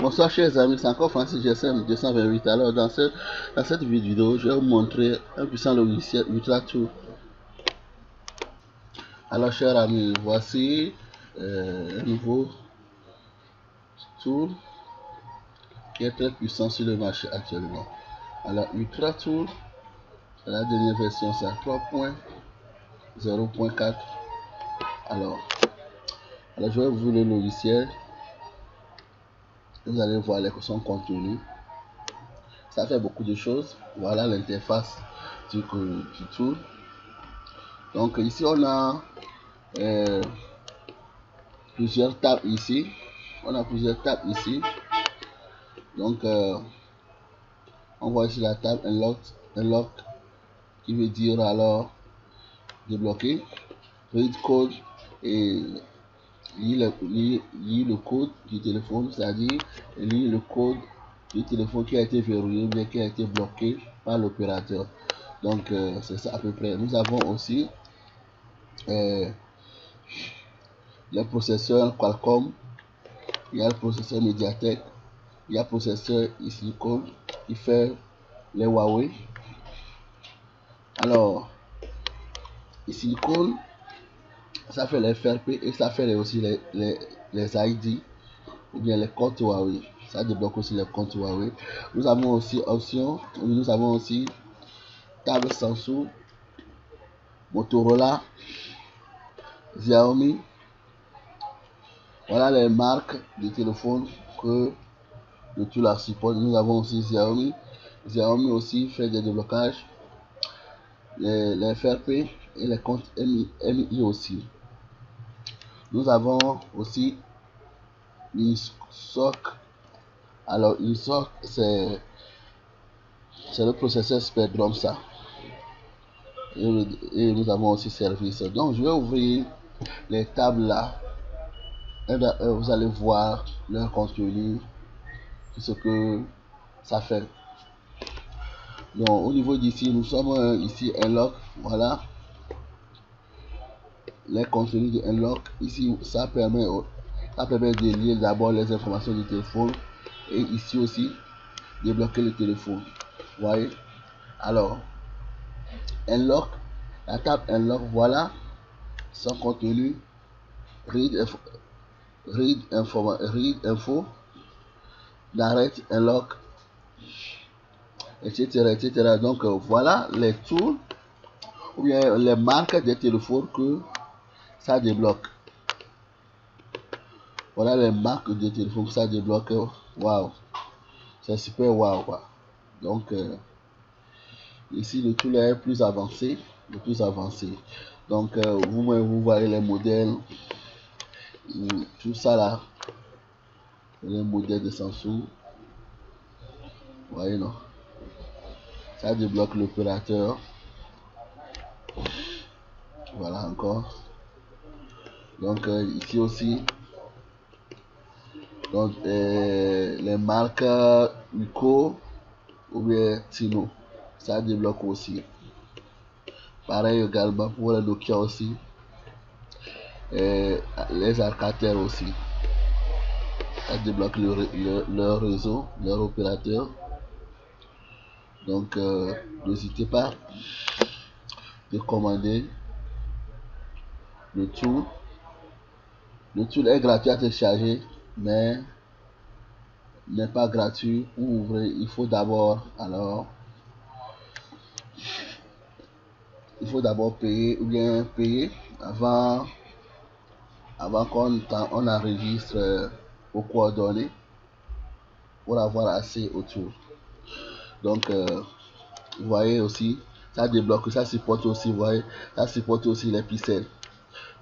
Bonsoir chers amis, c'est encore Francis GSM 228. Alors dans cette vidéo, je vais vous montrer un puissant logiciel UltraTool. Alors chers amis, voici un nouveau tool qui est très puissant sur le marché actuellement. Alors UltraTool, la dernière version c'est 3.0.4. Alors je vais ouvrir le logiciel. Vous allez voir son contenu. Ça fait beaucoup de choses. Voilà l'interface du tool. Donc ici on a plusieurs tables ici. Donc on voit ici la table unlock qui veut dire alors débloquer, read code et lire le code du téléphone, c'est-à-dire lire le code du téléphone qui a été verrouillé ou bien qui a été bloqué par l'opérateur. Donc c'est ça à peu près. Nous avons aussi les processeurs Qualcomm, il y a le processeur Mediatek, il y a le processeur Silicon qui fait les Huawei. Alors Silicon, ça fait les FRP et ça fait aussi les ID ou bien les comptes Huawei. Ça débloque aussi les comptes Huawei. Nous avons aussi options, nous avons aussi table Samsung, Motorola, Xiaomi. Voilà les marques de téléphone que le tool la support. Nous avons aussi Xiaomi. Xiaomi aussi fait des déblocages, les FRP et les comptes MI aussi. Nous avons aussi InSoc. Alors InSoc c'est le processeur Spectrum ça. Et nous avons aussi service. Donc je vais ouvrir les tables là. Et vous allez voir leur contenu, tout ce que ça fait. Donc au niveau d'ici, nous sommes ici unlock. Voilà les contenus de unlock. Ici ça permet de lire d'abord les informations du téléphone et ici aussi débloquer le téléphone. Vous voyez. Alors unlock, la table unlock, voilà son contenu. Read info, direct unlock, etc. Donc voilà les tools ou bien les marques des téléphones que ça débloque. Voilà les marques de téléphone que ça débloque. Waouh, c'est super waouh quoi. Donc ici le tool est plus avancé, Donc vous voyez les modèles, tout ça là, les modèles de Samsung. Vous voyez non, ça débloque l'opérateur. Voilà encore. Donc ici aussi, donc les marques Uco ou bien Tino, ça débloque aussi. Pareil également pour les Nokia aussi, les Alcatel aussi, ça débloque leur réseau, leur opérateur. Donc n'hésitez pas de commander le tool. Le tool est gratuit à télécharger, mais n'est pas gratuit. Pour ouvrir, il faut d'abord payer ou bien payer avant qu'on enregistre aux coordonnées pour avoir accès au tool. Donc vous voyez aussi, ça débloque, ça supporte aussi, vous voyez, ça supporte aussi les pixels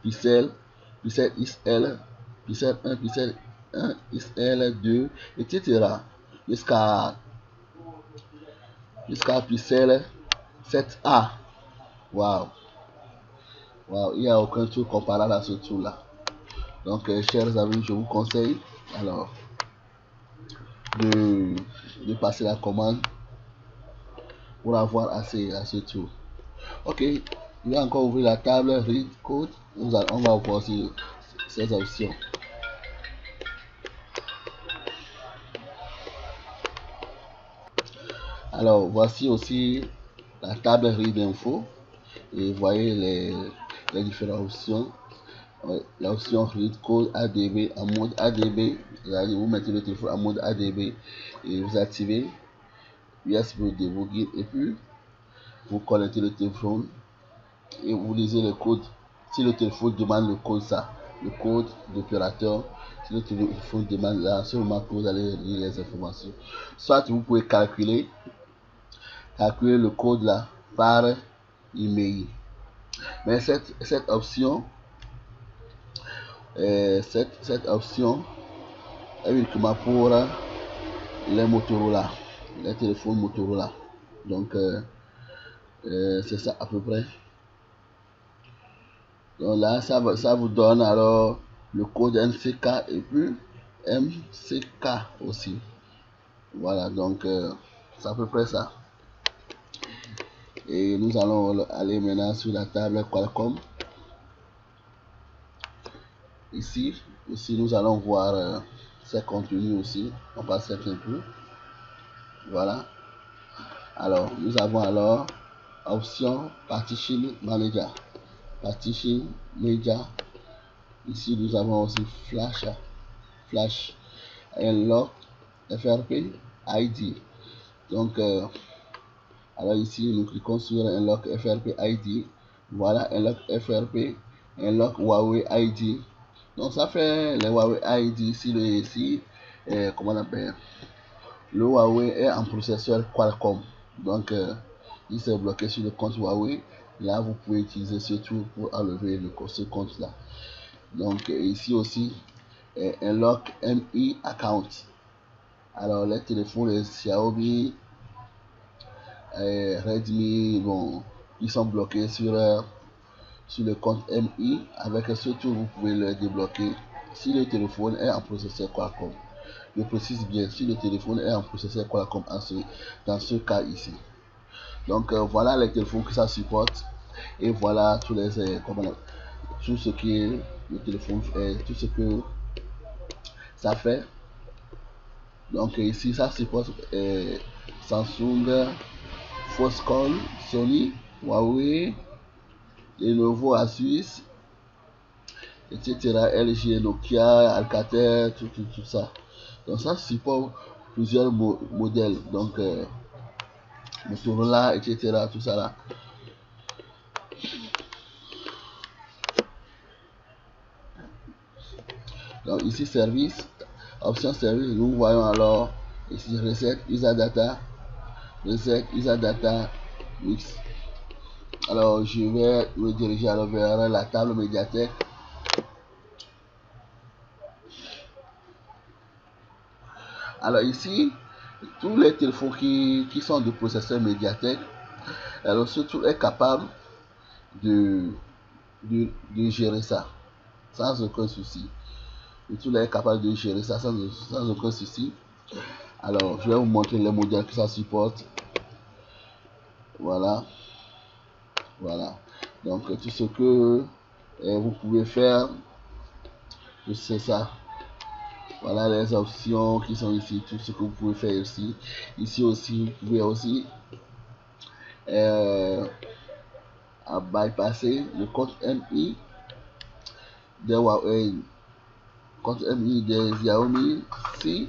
XL, pixel 1, pixel 1, XL 2, etc. jusqu'à pixel 7A. Waouh, il n'y a aucun tool comparable à ce tool là. Donc chers amis, je vous conseille alors de passer la commande pour avoir accès à ce tool. Ok, je vais encore ouvrir la table read code. On va voir aussi ces options. Alors, voici aussi la table riz d'info. Et vous voyez les différentes options. L'option read code ADB en mode ADB. Vous mettez le téléphone en mode ADB et vous activez USB debugging et puis vous connectez le téléphone et vous lisez le code. Si le téléphone demande le code, le code d'opérateur, si le téléphone demande là, à ce moment que vous allez lire les informations. Soit vous pouvez calculer le code là par email. Mais cette option est uniquement pour les Motorola, les téléphones Motorola. Donc c'est ça à peu près. Donc là, ça vous donne alors le code MCK et puis MCK aussi. Voilà, donc c'est à peu près ça. Et nous allons aller maintenant sur la table Qualcomm. Ici nous allons voir ces contenus aussi. On passe un peu. Voilà. Alors, nous avons alors option Partition Manager. Partition Media. Ici, nous avons aussi Flash, Unlock, FRP, ID. Donc, alors ici, nous cliquons sur Unlock FRP ID. Voilà, Unlock FRP, Unlock Huawei ID. Donc, ça fait les Huawei ID ici, comment on appelle? Le Huawei est en processeur Qualcomm. Donc, il s'est bloqué sur le compte Huawei. Là, vous pouvez utiliser ce tool pour enlever ce compte-là. Donc, ici aussi, Unlock MI Account. Alors, les téléphones, les Xiaomi, Redmi, bon, ils sont bloqués sur le compte MI. Avec ce tool, vous pouvez le débloquer si le téléphone est en processeur Qualcomm. Je précise bien, si le téléphone est en processeur Qualcomm dans ce cas ici. Donc voilà les téléphones que ça supporte et voilà tout ce qui le téléphone fait, tout ce que ça fait. Donc ici ça supporte Samsung, Foxconn, Sony, Huawei, Lenovo, Asus, etc. LG, Nokia, Alcatel, tout ça. Donc ça supporte plusieurs modèles. Donc Motorola, etc. Tout ça là. Donc ici service, option service, nous voyons alors ici recette, user data, mix. Alors je vais me diriger alors vers la table médiathèque. Alors ici, tous les téléphones qui sont de processeur médiathèque, alors surtout est capable de gérer ça sans aucun souci. Tout est capable de gérer ça sans aucun souci. Alors, je vais vous montrer les modèles que ça supporte. Voilà. Donc, tout ce que vous pouvez faire, c'est ça. Voilà les options qui sont ici, tout ce que vous pouvez faire ici. Ici aussi, vous pouvez aussi bypasser le compte MI des Huawei, compte MI des Xiaomi, si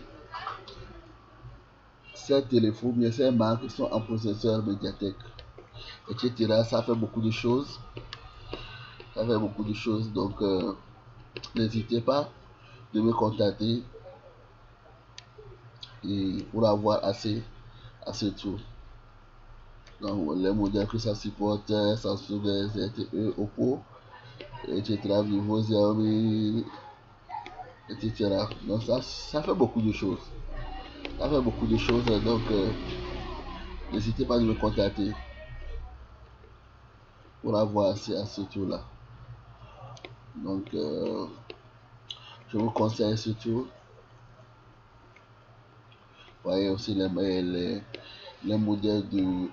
ces téléphones, bien ces marques sont en processeur médiathèque, etc. Ça fait beaucoup de choses. Donc n'hésitez pas de me contacter et pour avoir assez tout. Donc les modèles que ça supporte, Samsung, ZTE, Oppo, etc. Vivo, Xiaomi, etc. Donc ça fait beaucoup de choses. Donc n'hésitez pas de me contacter pour avoir assez tout là. Donc je vous conseille ce tour. Voyez aussi les modèles du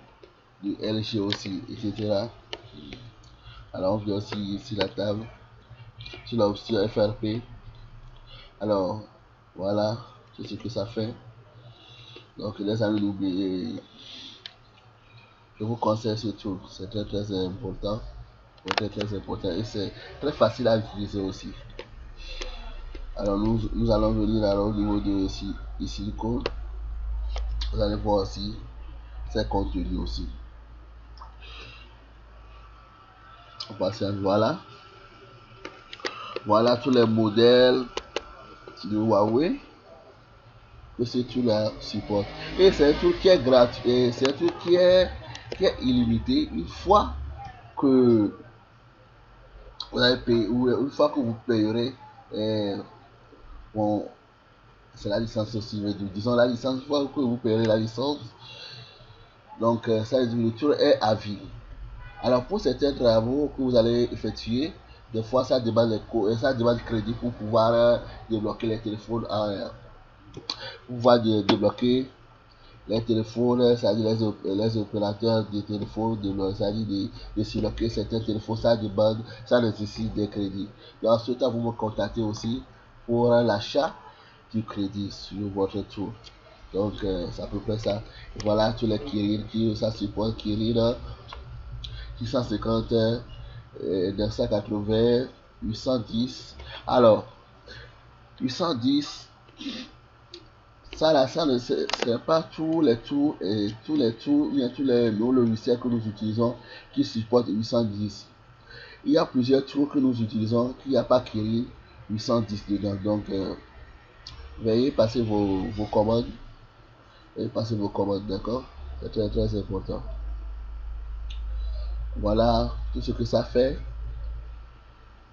LG aussi, etc. Alors on vient aussi ici la table sur l'option FRP. Alors voilà tout ce que ça fait. Donc les amis, n'oubliez Je vous conseille ce tool, c'est très important, très important et c'est très facile à utiliser aussi. Alors nous allons venir alors au niveau de ici le code. Vous allez voir aussi ces contenus aussi. On passe à voilà tous les modèles de Huawei que ce tool là supporte. Et c'est un tool qui est gratuit et c'est un tool qui est illimité une fois que vous avez payé ou une fois que vous payerez. Bon, c'est la licence aussi, mais disons la licence, une fois que vous payerez la licence, donc ça veut dire le tour est à vie. Alors pour certains travaux que vous allez effectuer, des fois ça demande ça demande crédit pour pouvoir débloquer les téléphones, pouvoir débloquer les téléphones, c'est-à-dire les opérateurs de téléphones, c'est-à-dire de débloquer certains téléphones, ça nécessite des crédits. Donc en ce temps, vous me contactez aussi pour l'achat du crédit sur votre tour. Donc c'est à peu près ça. Voilà tous les Kirin qui ça supporte Kirin 650, 980, 810. Alors 810, ça là, ça ne c'est pas tous les tours et tous les logiciels que nous utilisons qui supportent 810. Il y a plusieurs tours que nous utilisons qui n'y a pas Kirin 810 dedans. Donc veuillez passer vos commandes. Veuillez passer vos commandes, d'accord? C'est très important. Voilà tout ce que ça fait.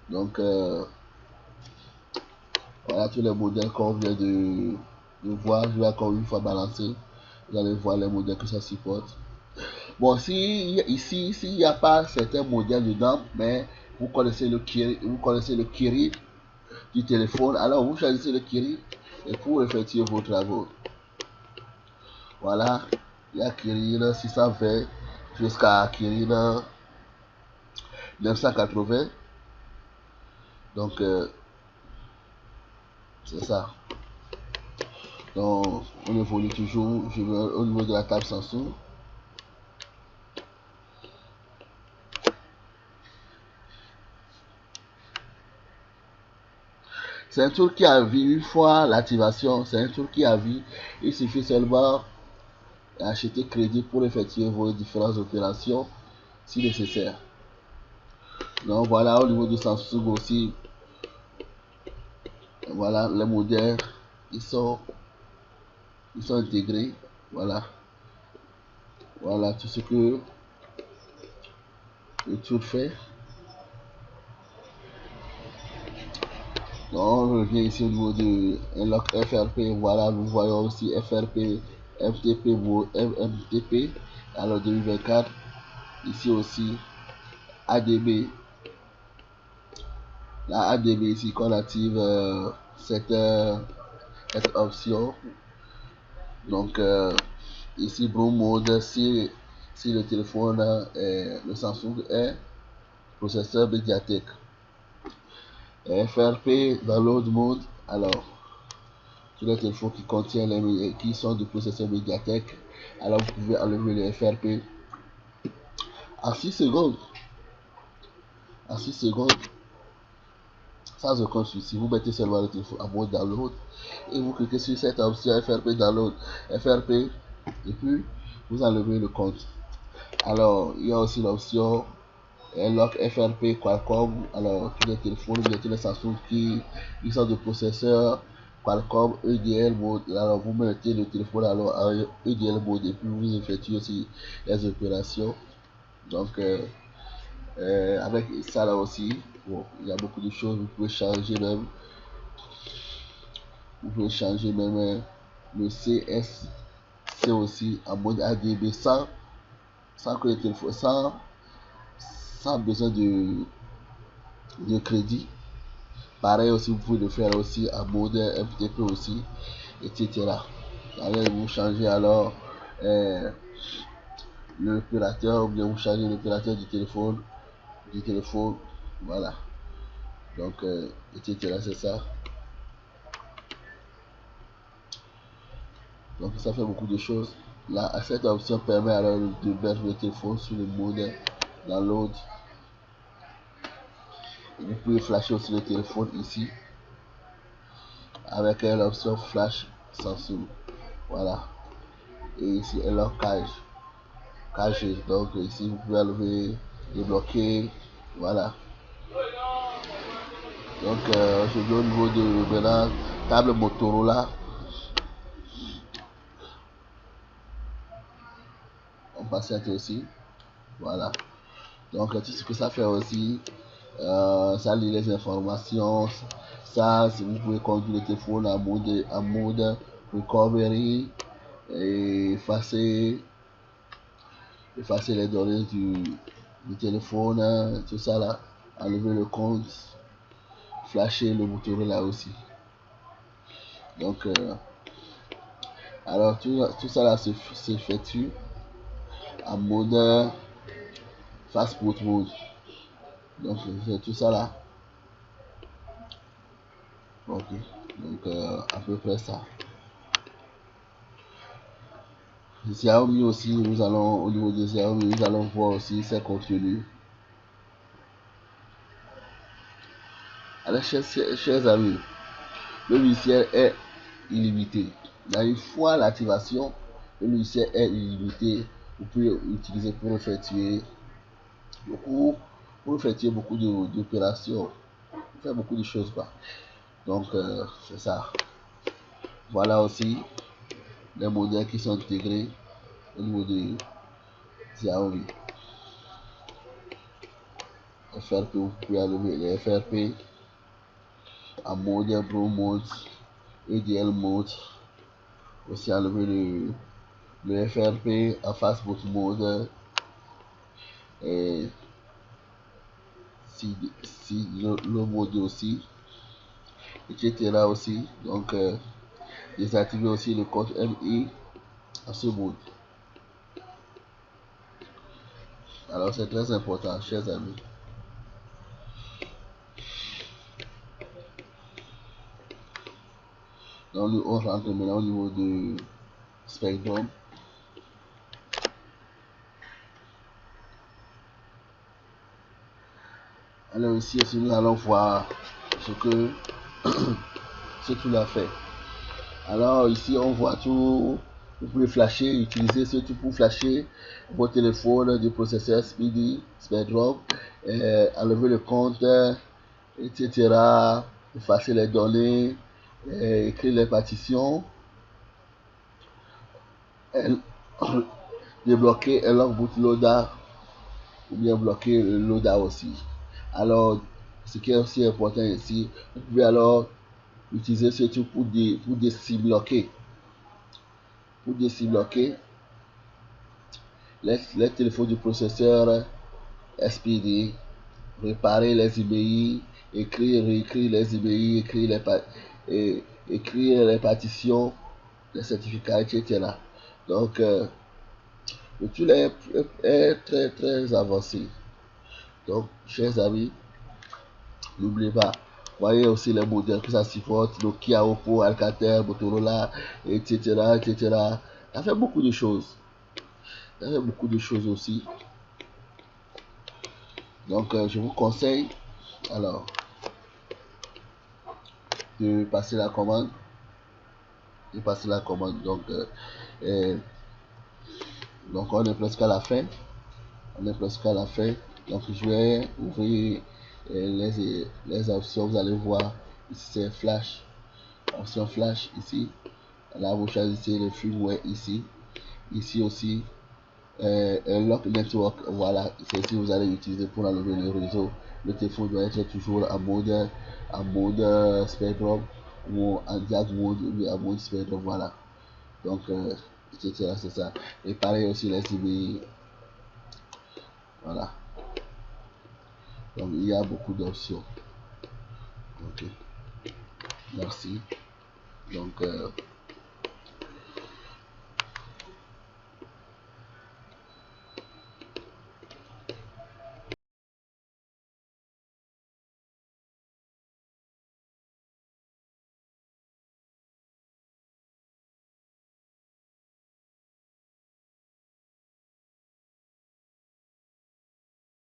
Donc voilà tous les modèles qu'on vient de voir. Je vais encore une fois balancer. Vous allez voir les modèles que ça supporte. Bon, si ici, s'il n'y a pas certains modèles dedans, mais vous connaissez le Kirin du téléphone, alors vous choisissez le Kirin et pour effectuer vos travaux. Voilà, il y a Kirin 620 jusqu'à Kirin 980. Donc c'est ça. Donc on évolue toujours. Je vais au niveau de la table Samsung. C'est un tool qui a vie une fois l'activation. C'est un tool qui a vie. Il suffit seulement d'acheter crédit pour effectuer vos différentes opérations si nécessaire. Donc voilà au niveau de Samsung aussi. Voilà les modèles. Ils sont intégrés. Voilà tout ce que le tool fait. Donc on revient ici au niveau de Unlock FRP. Voilà, nous voyons aussi FRP, MTP. Alors 2024. Ici aussi ADB. La ADB ici qu'on active cette option. Donc ici Blue Mode si le téléphone le Samsung est processeur médiatek. FRP Download Mode. Alors tous les téléphones qui contiennent qui sont de processeur médiatek, alors vous pouvez enlever le FRP en 6 secondes. En 6 secondes, sans aucun souci. Vous mettez seulement le téléphone en mode download et vous cliquez sur cette option FRP download, FRP, et puis vous enlevez le compte. Alors il y a aussi l'option Unlock FRP Qualcomm. Alors tous les téléphones, tous les Samsung qui sont de processeur Qualcomm EDL mode. Alors vous mettez le téléphone alors en EDL mode et puis vous effectuez aussi les opérations. Donc avec ça là aussi, bon, il y a beaucoup de choses. Vous pouvez changer même le CSC aussi en mode ADB sans que le téléphone sans besoin de crédit. Pareil aussi, vous pouvez le faire aussi en mode MTP aussi, etc. Allez, vous changez alors l'opérateur ou bien vous changez l'opérateur du téléphone, voilà. Donc, etc. C'est ça. Donc, ça fait beaucoup de choses. Là, cette option permet alors de mettre le téléphone sur le mode dans l'autre. Vous pouvez flasher aussi le téléphone ici avec l'option flash Samsung. Voilà. Et ici est leur cage. Donc ici vous pouvez enlever, débloquer. Voilà. Donc je vais au niveau de maintenant table Motorola. On patiente aussi. Voilà. Donc tout ce que ça fait aussi, ça lit les informations. Ça, si vous pouvez conduire le téléphone en mode recovery et effacer les données du téléphone, tout ça là, enlever le compte, flasher le bouton là aussi. Donc alors tout ça là s'effectue en mode fast boot mode. Donc c'est tout ça là. Ok, donc à peu près ça. Xiaomi aussi, nous allons au niveau de Xiaomi, nous allons voir aussi ses contenus. Alors chers amis, le logiciel est illimité. Une fois l'activation, le logiciel est illimité. Vous pouvez l'utiliser pour effectuer beaucoup d'opérations, faire beaucoup de choses quoi. Donc c'est ça. Voilà aussi les modèles qui sont intégrés au niveau de Xiaomi. FRP, vous pouvez enlever les FRP en mode Pro Mode, EDL Mode, aussi enlever le FRP en Fastboot Mode, et si le mode aussi, etc. aussi. Donc désactiver aussi le code MI à ce mode. Alors c'est très important, chers amis. Donc on rentre maintenant au niveau de Spectrum. Alors ici aussi nous allons voir ce que ce qu'il a fait. Alors ici on voit tout. Vous pouvez flasher, utiliser ce tout pour flasher vos téléphones du processeur Speedy, Spectrum, enlever le compte, etc. Effacer les données, écrire les partitions, débloquer un logbook loader ou bien bloquer le loader aussi. Alors, ce qui est aussi important ici, vous pouvez alors utiliser ce truc pour débloquer. Pour débloquer les téléphones du processeur SPD, réparer les emails, réécrire les emails, écrire les partitions, les certificats, etc. Donc, le tool est très très avancé. Donc, chers amis, n'oubliez pas, voyez aussi les modèles que ça supporte, Nokia, Oppo, Alcatel, Motorola, etc., etc. Ça fait beaucoup de choses. Ça fait beaucoup de choses aussi. Donc, je vous conseille, alors, de passer la commande. Donc, donc on est presque à la fin. Donc, je vais ouvrir les options. Vous allez voir, ici c'est flash. Option flash ici. Là, vous choisissez le firmware ici. Ici aussi, lock network. Voilà, c'est ici vous allez utiliser pour enlever le réseau. Le téléphone doit être toujours en mode Spectrum ou en diag mode ou en mode Spectrum. Voilà. Donc, etc. C'est ça. Et pareil aussi les emails. Voilà. Donc, il y a beaucoup d'options. Ok. Merci. Donc,